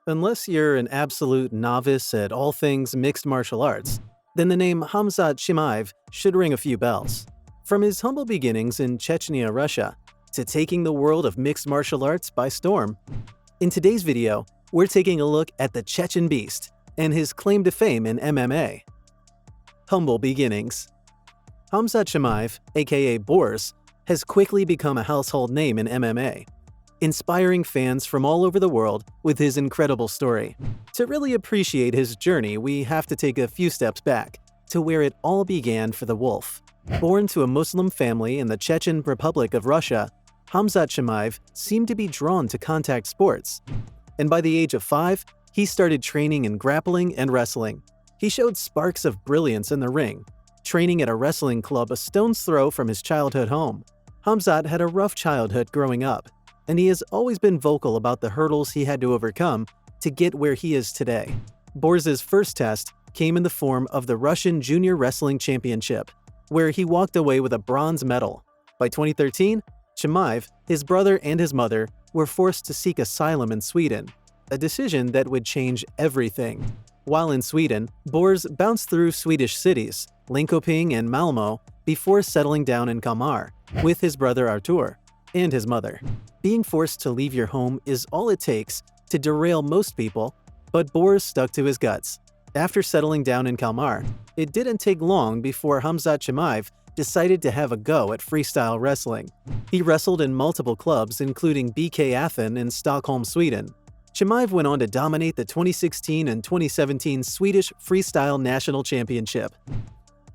Unless you're an absolute novice at all things mixed martial arts, then the name Khamzat Chimaev should ring a few bells. From his humble beginnings in Chechnya, Russia, to taking the world of mixed martial arts by storm. In today's video, we're taking a look at the Chechen Beast and his claim to fame in MMA. Humble beginnings. Khamzat Chimaev, aka Boris, has quickly become a household name in MMA, inspiring fans from all over the world with his incredible story. To really appreciate his journey, we have to take a few steps back to where it all began for the Wolf. Born to a Muslim family in the Chechen Republic of Russia, Khamzat Chimaev seemed to be drawn to contact sports. And by the age of 5, he started training in grappling and wrestling. He showed sparks of brilliance in the ring, training at a wrestling club a stone's throw from his childhood home. Khamzat had a rough childhood growing up, and he has always been vocal about the hurdles he had to overcome to get where he is today. Boris's first test came in the form of the Russian Junior Wrestling Championship, where he walked away with a bronze medal. By 2013, Chimaev, his brother and his mother were forced to seek asylum in Sweden, a decision that would change everything. While in Sweden, Boris bounced through Swedish cities, Linköping and Malmö, before settling down in Kalmar with his brother Artur and his mother. Being forced to leave your home is all it takes to derail most people, but Boris stuck to his guts. After settling down in Kalmar, it didn't take long before Khamzat Chimaev decided to have a go at freestyle wrestling. He wrestled in multiple clubs, including BK Athen in Stockholm, Sweden. Chimaev went on to dominate the 2016 and 2017 Swedish Freestyle National Championship,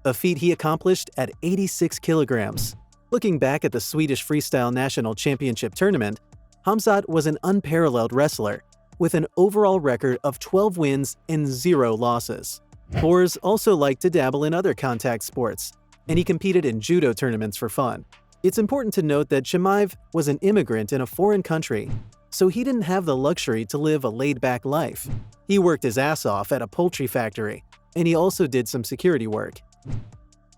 a feat he accomplished at 86 kilograms. Looking back at the Swedish Freestyle National Championship tournament, Khamzat was an unparalleled wrestler, with an overall record of 12 wins and 0 losses. Boris also liked to dabble in other contact sports, and he competed in judo tournaments for fun. It's important to note that Chimaev was an immigrant in a foreign country, so he didn't have the luxury to live a laid-back life. He worked his ass off at a poultry factory, and he also did some security work.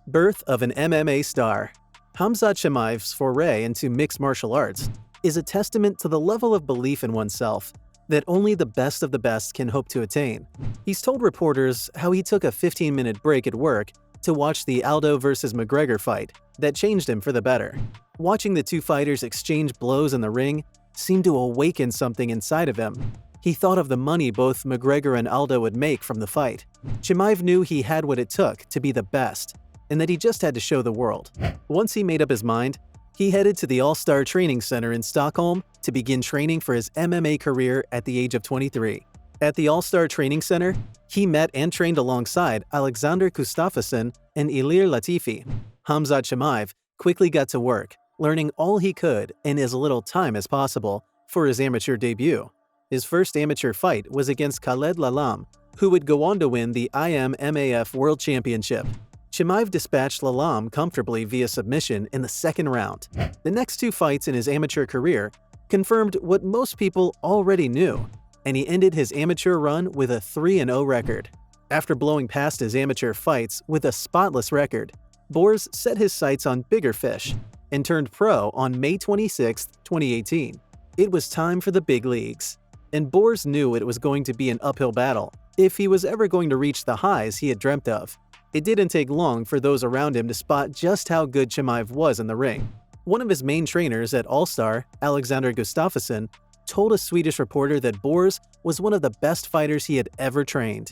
Birth of an MMA star. Khamzat Chimaev's foray into mixed martial arts is a testament to the level of belief in oneself that only the best of the best can hope to attain. He's told reporters how he took a 15-minute break at work to watch the Aldo vs. McGregor fight that changed him for the better. Watching the two fighters exchange blows in the ring seemed to awaken something inside of him. He thought of the money both McGregor and Aldo would make from the fight. Chimaev knew he had what it took to be the best, and that he just had to show the world. Once he made up his mind, he headed to the All-Star Training Center in Stockholm to begin training for his MMA career at the age of 23. At the All-Star Training Center, he met and trained alongside Alexander Gustafsson and Ilir Latifi. Khamzat Chimaev quickly got to work, learning all he could in as little time as possible for his amateur debut. His first amateur fight was against Khaled Lalam, who would go on to win the IMMAF World Championship. Chimaev dispatched Lalam comfortably via submission in the second round. The next two fights in his amateur career confirmed what most people already knew, and he ended his amateur run with a 3-0 record. After blowing past his amateur fights with a spotless record, Boris set his sights on bigger fish and turned pro on May 26, 2018. It was time for the big leagues, and Boris knew it was going to be an uphill battle if he was ever going to reach the highs he had dreamt of. It didn't take long for those around him to spot just how good Chimaev was in the ring. One of his main trainers at All-Star, Alexander Gustafsson, told a Swedish reporter that Boris was one of the best fighters he had ever trained.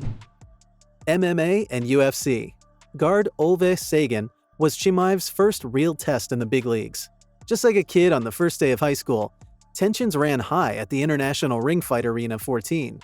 MMA and UFC. Guard Olve Sagan was Chimaev's first real test in the big leagues. Just like a kid on the first day of high school, tensions ran high at the International Ring Fight Arena 14.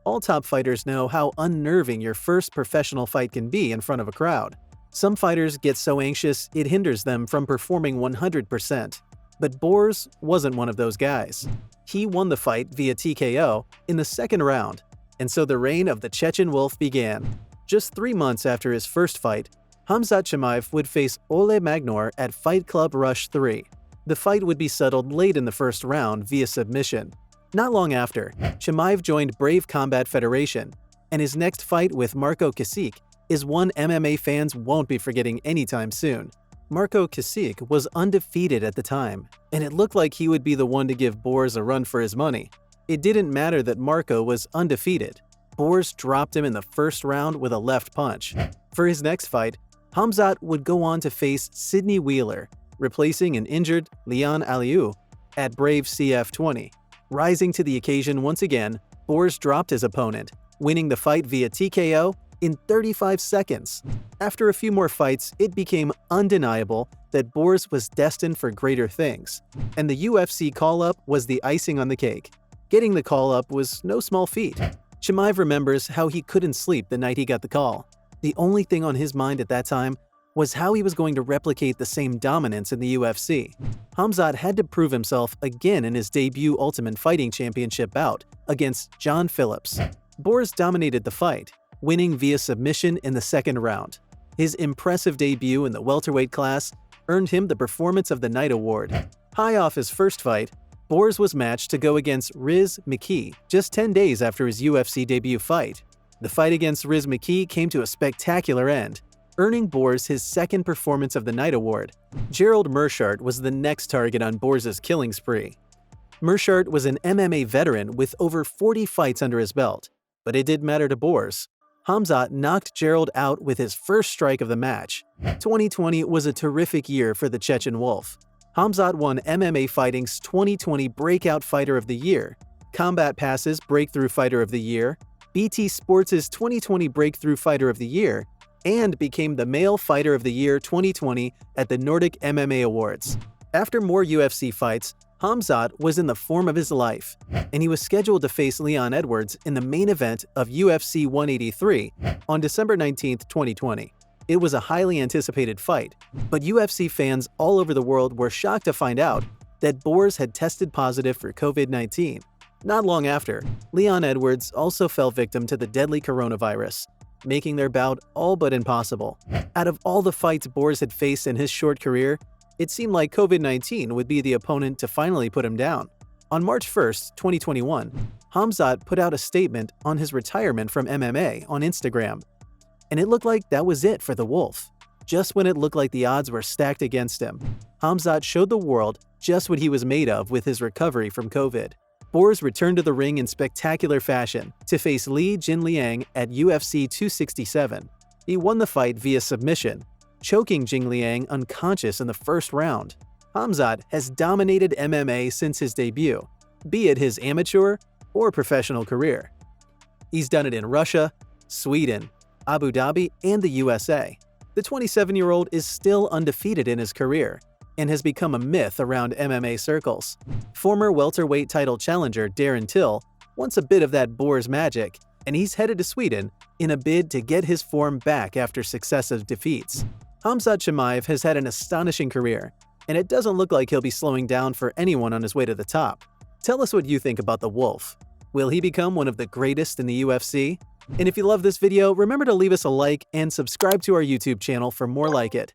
All top fighters know how unnerving your first professional fight can be in front of a crowd. Some fighters get so anxious it hinders them from performing 100%. But Boris wasn't one of those guys. He won the fight via TKO in the second round, and so the reign of the Chechen Wolf began. Just 3 months after his first fight, Khamzat Chimaev would face Ole Magnor at Fight Club Rush 3. The fight would be settled late in the first round via submission. Not long after, Chimaev joined Brave Combat Federation, and his next fight with Marco Kasich is one MMA fans won't be forgetting anytime soon. Marco Kasich was undefeated at the time, and it looked like he would be the one to give Boris a run for his money. It didn't matter that Marco was undefeated. Boers dropped him in the first round with a left punch. For his next fight, Khamzat would go on to face Sidney Wheeler, replacing an injured Leon Aliou at Brave CF20. Rising to the occasion once again, Boers dropped his opponent, winning the fight via TKO in 35 seconds. After a few more fights, it became undeniable that Boers was destined for greater things, and the UFC call-up was the icing on the cake. Getting the call-up was no small feat. Chimaev remembers how he couldn't sleep the night he got the call. The only thing on his mind at that time was how he was going to replicate the same dominance in the UFC. Khamzat had to prove himself again in his debut Ultimate Fighting Championship bout against John Phillips. Boers dominated the fight, winning via submission in the second round. His impressive debut in the welterweight class earned him the Performance of the Night award. High off his first fight, Boers was matched to go against Riz McKee just 10 days after his UFC debut fight. The fight against Riz McKee came to a spectacular end, earning Boers his second Performance of the Night award. Gerald Meerschaert was the next target on Boers' killing spree. Meerschaert was an MMA veteran with over 40 fights under his belt, but it didn't matter to Boers. Khamzat knocked Gerald out with his first strike of the match. 2020 was a terrific year for the Chechen Wolf. Khamzat won MMA Fighting's 2020 Breakout Fighter of the Year, Combat Pass's Breakthrough Fighter of the Year, BT Sports' 2020 Breakthrough Fighter of the Year, and became the Male Fighter of the Year 2020 at the Nordic MMA Awards. After more UFC fights, Khamzat was in the form of his life, and he was scheduled to face Leon Edwards in the main event of UFC 183 on December 19, 2020. It was a highly anticipated fight, but UFC fans all over the world were shocked to find out that Boers had tested positive for COVID-19. Not long after, Leon Edwards also fell victim to the deadly coronavirus, making their bout all but impossible. Out of all the fights Boers had faced in his short career, it seemed like COVID-19 would be the opponent to finally put him down. On March 1, 2021, Khamzat put out a statement on his retirement from MMA on Instagram, and it looked like that was it for the Wolf. Just when it looked like the odds were stacked against him, Khamzat showed the world just what he was made of with his recovery from COVID. Boers returned to the ring in spectacular fashion to face Li Jinliang at UFC 267. He won the fight via submission, choking Jinliang unconscious in the first round. Khamzat has dominated MMA since his debut, be it his amateur or professional career. He's done it in Russia, Sweden, Abu Dhabi, and the USA. The 27-year-old is still undefeated in his career and has become a myth around MMA circles. Former welterweight title challenger Darren Till wants a bit of that Boers magic, and he's headed to Sweden in a bid to get his form back after successive defeats. Khamzat Chimaev has had an astonishing career, and it doesn't look like he'll be slowing down for anyone on his way to the top. Tell us what you think about the Wolf. Will he become one of the greatest in the UFC? And if you love this video, remember to leave us a like and subscribe to our YouTube channel for more like it.